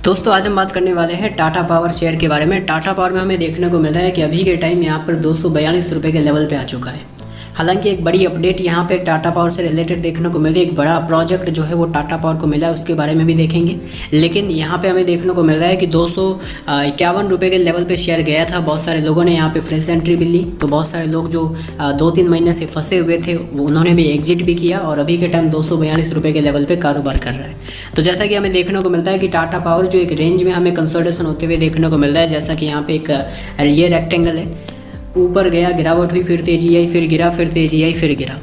दोस्तों आज हम बात करने वाले हैं टाटा पावर शेयर के बारे में। टाटा पावर में हमें देखने को मिल रहा है कि अभी के टाइम यहाँ पर 242 रुपये के लेवल पे आ चुका है। हालांकि एक बड़ी अपडेट यहाँ पे टाटा पावर से रिलेटेड देखने को मिली, एक बड़ा प्रोजेक्ट जो है वो टाटा पावर को मिला है, उसके बारे में भी देखेंगे। लेकिन यहाँ पे हमें देखने को मिल रहा है कि 251 रुपये के लेवल पे शेयर गया था। बहुत सारे लोगों ने यहाँ पे फ्रेश एंट्री भी ली, तो बहुत सारे लोग जो 2-3 महीने से फंसे हुए थे वो उन्होंने भी एग्जिट भी किया और अभी के टाइम 242 रुपये के लेवल पर कारोबार कर रहा है। तो जैसा कि हमें देखने को मिलता है कि टाटा पावर जो एक रेंज में हमें कंसोलिडेशन होते हुए देखने को मिल रहा है, जैसा कि यहाँ पे एक ये रेक्टेंगल है, ऊपर गया, गिरावट हुई, फिर तेजी आई, फिर गिरा, फिर तेजी आई, फिर गिरा।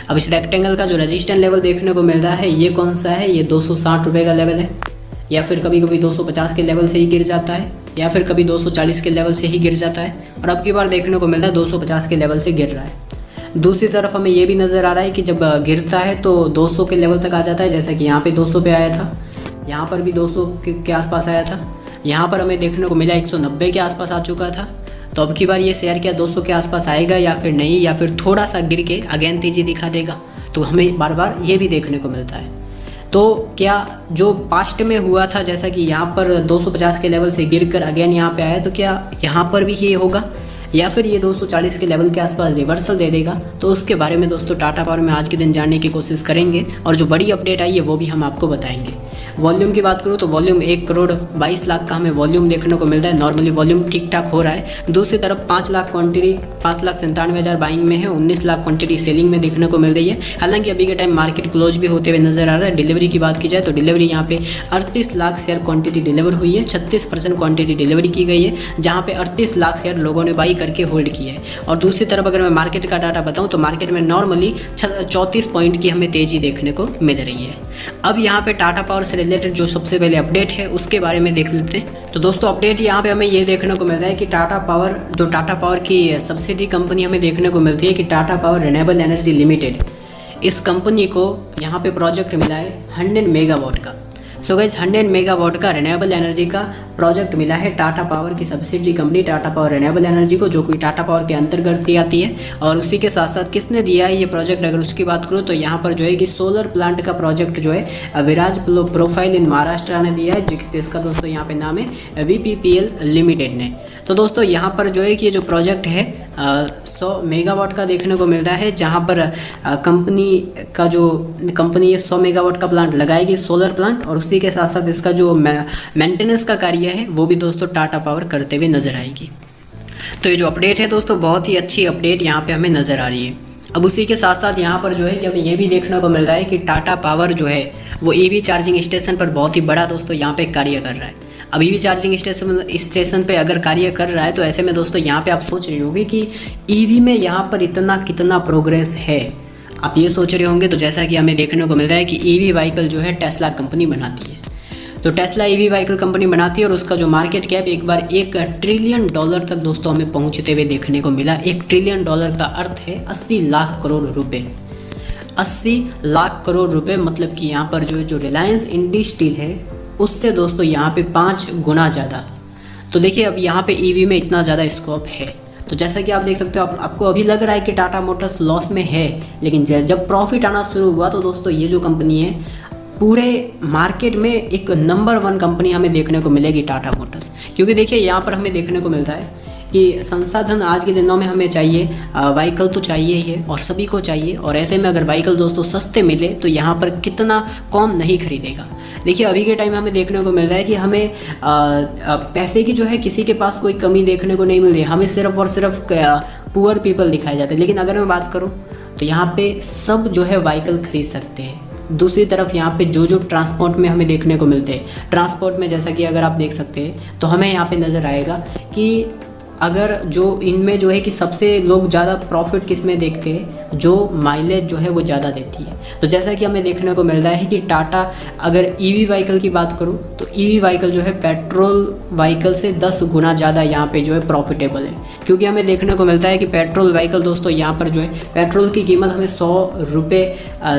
अब इस रेक्टेंगल का जो रेजिस्टेंस लेवल देखने को मिल रहा है ये कौन सा है? ये 260 रुपये का लेवल है, या फिर कभी कभी 250 के लेवल से ही गिर जाता है, या फिर कभी 240 के लेवल से ही गिर जाता है, और अब की बार देखने को मिल रहा है 250 के लेवल से गिर रहा है। दूसरी तरफ हमें ये भी नज़र आ रहा है कि जब गिरता है तो 200 के लेवल तक आ जाता है, जैसा कि यहाँ पे 200 पे आया था, यहाँ पर भी 200 के आसपास आया था, यहाँ पर हमें देखने को मिला 190 के आसपास आ चुका था। तो अब की बार ये शेयर क्या 200 के आसपास आएगा या फिर नहीं, या फिर थोड़ा सा गिर के अगेन तेजी दिखा देगा? तो हमें बार बार ये भी देखने को मिलता है। तो क्या जो पास्ट में हुआ था, जैसा कि यहाँ पर 250 के लेवल से गिर कर अगेन यहाँ पे आया, तो क्या यहाँ पर भी ये होगा या फिर ये 240 के लेवल के आसपास रिवर्सल दे देगा? तो उसके बारे में दोस्तों टाटा पावर में आज के दिन जानने की कोशिश करेंगे, और जो बड़ी अपडेट आई है वो भी हम आपको बताएंगे। वॉल्यूम की बात करूँ तो वॉल्यूम 1 करोड़ 22 लाख का हमें वॉल्यूम देखने को मिलता है। नॉर्मली वॉल्यूम ठीक ठाक हो रहा है। दूसरी तरफ 5 लाख क्वांटिटी 5,97,000 बाइंग में है, 19 लाख क्वांटिटी सेलिंग में देखने को मिल रही है। हालांकि अभी के टाइम मार्केट क्लोज भी होते हुए नजर आ रहा है। डिलीवरी की बात की जाए तो डिलीवरी यहाँ पे 38 लाख शेयर क्वांटिटी डिलीवर हुई है, 36% क्वांटिटी डिलीवरी की गई है, जहाँ पे 38 लाख शेयर लोगों ने बाई करके होल्ड किया है। और दूसरी तरफ अगर मैं मार्केट का डाटा बताऊँ तो मार्केट में नॉर्मली 34 पॉइंट की हमें तेजी देखने को मिल रही है। अब यहाँ पे टाटा पावर से रिलेटेड जो सबसे पहले अपडेट है उसके बारे में देख लेते हैं। तो दोस्तों अपडेट यहाँ पे हमें ये देखने को मिल रहा है कि टाटा पावर की सब्सिडी कंपनी हमें देखने को मिलती है कि Tata power renewable energy limited, इस कंपनी को यहाँ पे प्रोजेक्ट मिला है 100 मेगावाट का। सो गाइस 100 मेगावाट का रिन्यूएबल एनर्जी का प्रोजेक्ट मिला है टाटा पावर की subsidy company Tata power renewable energy को, जो कि टाटा पावर के अंतर्गत आती है। और उसी के साथ साथ किसने दिया है ये प्रोजेक्ट, अगर उसकी बात करूँ तो यहाँ पर जो है कि सोलर प्लांट का प्रोजेक्ट जो है विराज प्रोफाइल इन महाराष्ट्र ने दिया है, जिसका दोस्तों यहाँ पे नाम है VPPL लिमिटेड ने। तो दोस्तों यहाँ पर जो है कि ये जो प्रोजेक्ट है 100 मेगावाट का देखने को मिल रहा है, जहाँ पर कंपनी ये 100 मेगावाट का प्लांट लगाएगी, सोलर प्लांट, और उसी के साथ साथ इसका जो मेंटेनेंस का कार्य है वो भी दोस्तों टाटा पावर करते हुए नजर आएगी। तो ये जो अपडेट है दोस्तों बहुत ही अच्छी अपडेट यहाँ पे हमें नज़र आ रही है। अब उसी के साथ साथ यहाँ पर जो है कि हमें ये भी देखने को मिल रहा है कि टाटा पावर जो है वो EV चार्जिंग स्टेशन पर बहुत ही बड़ा दोस्तों यहाँ पे कार्य कर रहा है। अब EV चार्जिंग स्टेशन पे अगर कार्य कर रहा है तो ऐसे में दोस्तों यहाँ पे आप सोच रहे होंगे कि EV में यहाँ पर कितना प्रोग्रेस है, आप ये सोच रहे होंगे। तो जैसा कि हमें देखने को मिल रहा है कि EV व्हीकल जो है टेस्ला कंपनी बनाती है। तो टेस्ला EV व्हीकल कंपनी बनाती है और उसका जो मार्केट कैप एक बार $1 ट्रिलियन तक दोस्तों हमें पहुँचते हुए देखने को मिला। $1 ट्रिलियन का अर्थ है 80 लाख करोड़ रुपये। 80 लाख करोड़ रुपये मतलब कि यहाँ पर जो रिलायंस इंडस्ट्रीज है उससे दोस्तों यहाँ पे 5 गुना ज़्यादा। तो देखिए अब यहाँ पे EV में इतना ज़्यादा स्कोप है। तो जैसा कि आप देख सकते हो, आपको अभी लग रहा है कि टाटा मोटर्स लॉस में है, लेकिन जब प्रॉफिट आना शुरू हुआ तो दोस्तों ये जो कंपनी है पूरे मार्केट में एक नंबर 1 कंपनी हमें देखने को मिलेगी टाटा मोटर्स। क्योंकि देखिए यहाँ पर हमें देखने को मिलता है कि संसाधन आज के दिनों में हमें चाहिए, व्हीकल तो चाहिए ही है और सभी को चाहिए, और ऐसे में अगर व्हीकल दोस्तों सस्ते मिले तो यहाँ पर कितना कौन नहीं खरीदेगा। देखिए अभी के टाइम हमें देखने को मिल रहा है कि हमें पैसे की जो है किसी के पास कोई कमी देखने को नहीं मिल रही, हमें सिर्फ और सिर्फ पुअर पीपल दिखाए जाते हैं। लेकिन अगर मैं बात करूँ तो यहाँ पे सब जो है व्हीकल खरीद सकते हैं। दूसरी तरफ यहाँ पे जो ट्रांसपोर्ट में हमें देखने को मिलते हैं, ट्रांसपोर्ट में जैसा कि अगर आप देख सकते हैं तो हमें यहाँ पे नज़र आएगा कि अगर जो इनमें जो है कि सबसे लोग ज़्यादा प्रॉफिट किस में देखते हैं, जो माइलेज जो है वो ज़्यादा देती है। तो जैसा कि हमें देखने को मिल रहा है कि टाटा अगर EV व्हीकल की बात करूँ तो EV व्हीकल जो है पेट्रोल व्हीकल से 10 गुना ज़्यादा यहाँ पे जो है प्रॉफिटेबल है। क्योंकि हमें देखने को मिलता है कि पेट्रोल व्हीकल दोस्तों यहाँ पर जो है पेट्रोल की कीमत हमें 100 रुपये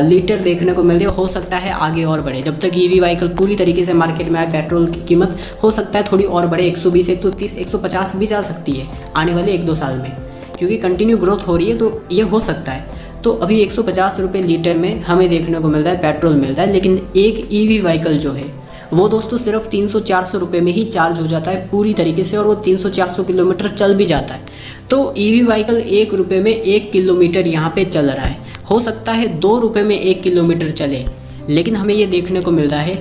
लीटर देखने को मिल रही है। हो सकता है आगे और बढ़े, जब तक EV व्हीकल पूरी तरीके से मार्केट में आए पेट्रोल की कीमत हो सकता है थोड़ी और बढ़े, 120, 130, 150 भी जा सकती है आने वाले 1-2 साल में, क्योंकि कंटिन्यू ग्रोथ हो रही है तो ये हो सकता है। तो अभी 150 रुपये लीटर में हमें देखने को मिल रहा है पेट्रोल मिलता है, लेकिन एक EV व्हीकल जो है वो दोस्तों सिर्फ 300-400 रुपये में ही चार्ज हो जाता है पूरी तरीके से, और वो 300-400 किलोमीटर चल भी जाता है। तो ईवी व्हीकल 1 रुपये में 1 किलोमीटर यहाँ पे चल रहा है। हो सकता है 2 रुपये में 1 किलोमीटर चले, लेकिन हमें ये देखने को मिल रहा है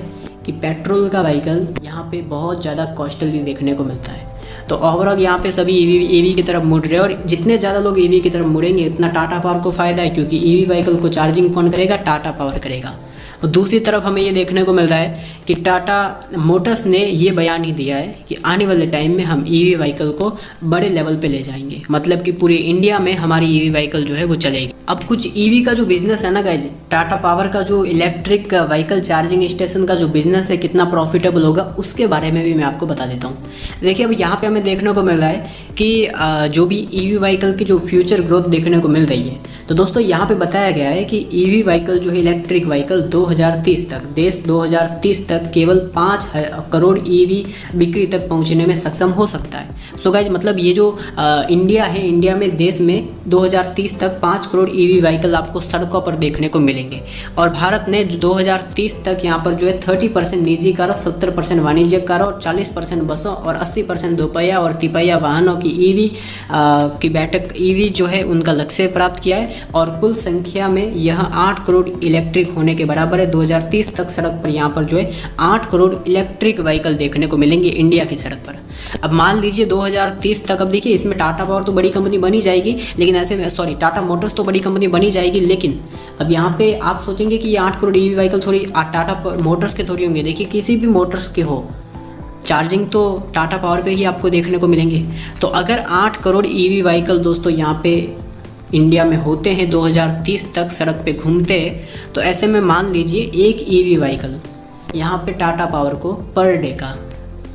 कि पेट्रोल का व्हीकल यहाँ पे बहुत ज़्यादा कॉस्टली देखने को मिलता है। तो ओवरऑल यहाँ पे सभी ईवी की तरफ मुड़ रहे हैं, और जितने ज़्यादा लोग ईवी की तरफ मुड़ेंगे इतना टाटा पावर को फ़ायदा है, क्योंकि ईवी व्हीकल को चार्जिंग कौन करेगा? टाटा पावर करेगा। और दूसरी तरफ हमें ये देखने को मिल रहा है कि टाटा मोटर्स ने ये बयान ही दिया है कि आने वाले टाइम में हम ईवी व्हीकल को बड़े लेवल पे ले जाएंगे, मतलब कि पूरे इंडिया में हमारी ईवी व्हीकल जो है वो चलेगी। अब कुछ ईवी का जो बिज़नेस है ना गाइज, टाटा पावर का जो इलेक्ट्रिक व्हीकल चार्जिंग स्टेशन का जो बिज़नेस है कितना प्रॉफिटेबल होगा उसके बारे में भी मैं आपको बता देता हूँ। देखिए, अब यहाँ पे हमें देखने को मिल रहा है कि जो भी ईवी व्हीकल की जो फ्यूचर ग्रोथ देखने को मिल रही है, तो दोस्तों यहाँ पे बताया गया है कि ईवी व्हीकल जो है इलेक्ट्रिक व्हीकल 2030 तक, देश 2030 तक केवल 5 करोड़ ईवी बिक्री तक पहुँचने में सक्षम हो सकता है। सो गाइज, मतलब ये जो इंडिया है, इंडिया में देश में 2030 तक 5 करोड़ ईवी व्हीकल आपको सड़कों पर देखने को मिलेंगे। और भारत ने 2030 तक यहाँ पर जो है 30% निजी कारों, 70% वाणिज्यिक कारों और 40% बसों और 80% दोपहिया और तिपहिया वाहनों की ईवी की बैठक ईवी जो है उनका लक्ष्य प्राप्त किया है, और कुल संख्या में यह 8 करोड़ इलेक्ट्रिक होने के बराबर है। 2030 तक सड़क पर यहाँ पर जो है 8 करोड़ इलेक्ट्रिक व्हीकल देखने को मिलेंगे इंडिया की सड़क पर। अब मान लीजिए 2030 तक, अब देखिए इसमें टाटा पावर तो बड़ी कंपनी बनी जाएगी, लेकिन ऐसे में टाटा मोटर्स तो बड़ी कंपनी बनी जाएगी, लेकिन अब यहाँ पे आप सोचेंगे कि ये 8 करोड़ ईवी व्हीकल थोड़ी टाटा मोटर्स के थोड़ी होंगे। देखिए, किसी भी मोटर्स के हो, चार्जिंग तो टाटा पावर पे ही आपको देखने को मिलेंगे। तो अगर 8 करोड़ ईवी व्हीकल दोस्तों यहाँ पे इंडिया में होते हैं, 2030 तक सड़क पे घूमते हैं, तो ऐसे में मान लीजिए एक ईवी व्हीकल यहाँ पे टाटा पावर को पर डे का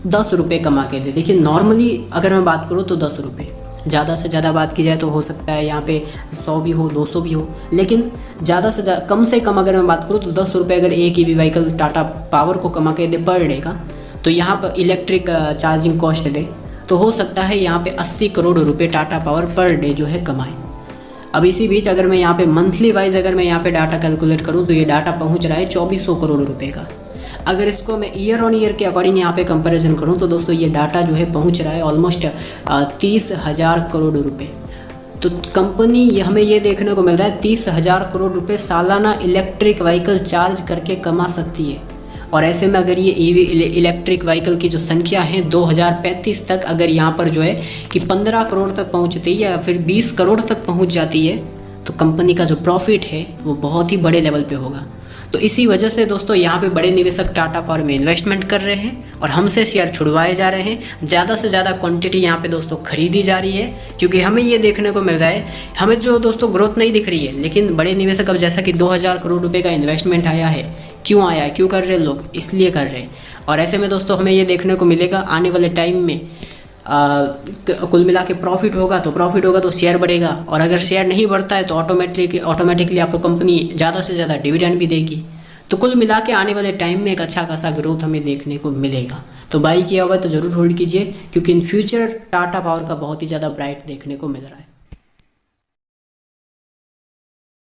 10 रुपये कमा के दे। देखिए, नॉर्मली अगर मैं बात करूँ तो 10 रुपये, ज़्यादा से ज़्यादा बात की जाए तो हो सकता है यहाँ पे 100 भी हो, 200 भी हो, लेकिन ज़्यादा से ज़्यादा कम से कम अगर मैं बात करूँ तो 10 रुपये अगर एक ईवी व्हीकल टाटा पावर को कमा के दे पर डे का, तो यहाँ पर इलेक्ट्रिक चार्जिंग कॉस्ट दे, तो हो सकता है यहाँ पे 80 करोड़ रुपये टाटा पावर पर डे जो है कमाए। अब इसी बीच अगर मैं यहाँ पे मंथली वाइज अगर मैं यहाँ पे डाटा कैलकुलेट करूँ तो ये डाटा पहुँच रहा है 2400 करोड़ रुपये का। अगर इसको मैं ईयर ऑन ईयर के अकॉर्डिंग यहाँ पे कंपैरिजन करूँ तो दोस्तों ये डाटा जो है पहुँच रहा है ऑलमोस्ट 30,000 करोड़ रुपये। तो कंपनी हमें ये देखने को मिल रहा है 30,000 करोड़ रुपये सालाना इलेक्ट्रिक व्हीकल चार्ज करके कमा सकती है। और ऐसे में अगर ये ईवी इलेक्ट्रिक व्हीकल की जो संख्या है 2035 तक अगर यहाँ पर जो है कि 15 करोड़ तक पहुँचती है या फिर 20 करोड़ तक पहुँच जाती है, तो कंपनी का जो प्रॉफिट है वो बहुत ही बड़े लेवल पे होगा। तो इसी वजह से दोस्तों यहाँ पे बड़े निवेशक टाटा पावर में इन्वेस्टमेंट कर रहे हैं और हमसे शेयर छुड़वाए जा रहे हैं। ज़्यादा से ज़्यादा क्वांटिटी यहाँ पे दोस्तों खरीदी जा रही है, क्योंकि हमें ये देखने को मिल रहा है, हमें जो दोस्तों ग्रोथ नहीं दिख रही है, लेकिन बड़े निवेशक अब जैसा कि 2000 करोड़ रुपये का इन्वेस्टमेंट आया है, क्यों आया है, क्यों कर रहे हैं लोग, इसलिए कर रहे हैं। और ऐसे में दोस्तों हमें ये देखने को मिलेगा आने वाले टाइम में कुल मिला के प्रॉफिट होगा तो शेयर बढ़ेगा, और अगर शेयर नहीं बढ़ता है तो ऑटोमेटिकली आपको कंपनी ज़्यादा से ज़्यादा डिविडेंड भी देगी। तो कुल मिला के आने वाले टाइम में एक अच्छा खासा ग्रोथ हमें देखने को मिलेगा। तो बाई किया हुआ तो ज़रूर होल्ड कीजिए, क्योंकि इन फ्यूचर टाटा पावर का बहुत ही ज़्यादा ब्राइट देखने को मिल रहा है।